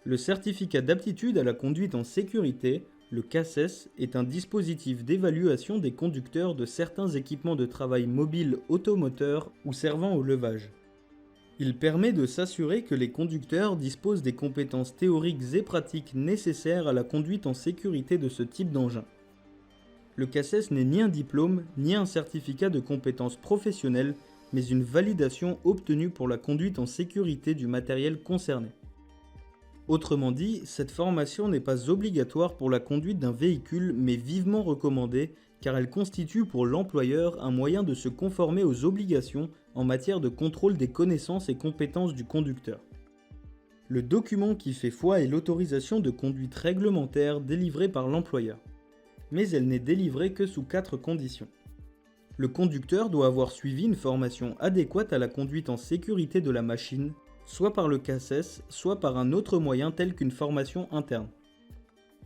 Le certificat d'aptitude à la conduite en sécurité, le CACES, est un dispositif d'évaluation des conducteurs de certains équipements de travail mobiles automoteurs ou servant au levage. Il permet de s'assurer que les conducteurs disposent des compétences théoriques et pratiques nécessaires à la conduite en sécurité de ce type d'engin. Le CACES n'est ni un diplôme, ni un certificat de compétences professionnelles, mais une validation obtenue pour la conduite en sécurité du matériel concerné. Autrement dit, cette formation n'est pas obligatoire pour la conduite d'un véhicule, mais vivement recommandée, car elle constitue pour l'employeur un moyen de se conformer aux obligations en matière de contrôle des connaissances et compétences du conducteur. Le document qui fait foi est l'autorisation de conduite réglementaire délivrée par l'employeur. Mais elle n'est délivrée que sous 4 conditions. Le conducteur doit avoir suivi une formation adéquate à la conduite en sécurité de la machine, soit par le CACES, soit par un autre moyen tel qu'une formation interne.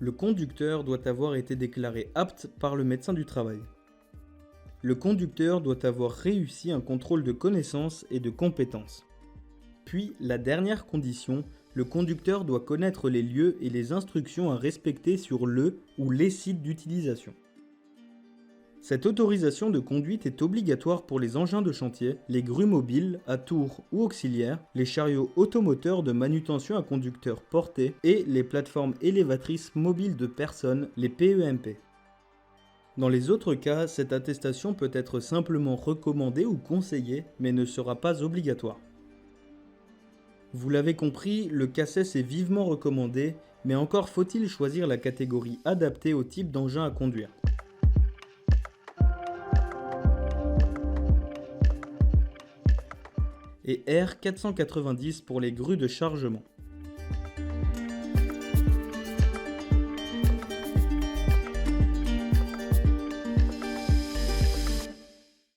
Le conducteur doit avoir été déclaré apte par le médecin du travail. Le conducteur doit avoir réussi un contrôle de connaissances et de compétences. Puis, la dernière condition, le conducteur doit connaître les lieux et les instructions à respecter sur le ou les sites d'utilisation. Cette autorisation de conduite est obligatoire pour les engins de chantier, les grues mobiles, à tours ou auxiliaires, les chariots automoteurs de manutention à conducteur porté et les plateformes élévatrices mobiles de personnes, les PEMP. Dans les autres cas, cette attestation peut être simplement recommandée ou conseillée, mais ne sera pas obligatoire. Vous l'avez compris, le CACES est vivement recommandé, mais encore faut-il choisir la catégorie adaptée au type d'engin à conduire. Et R490 pour les grues de chargement.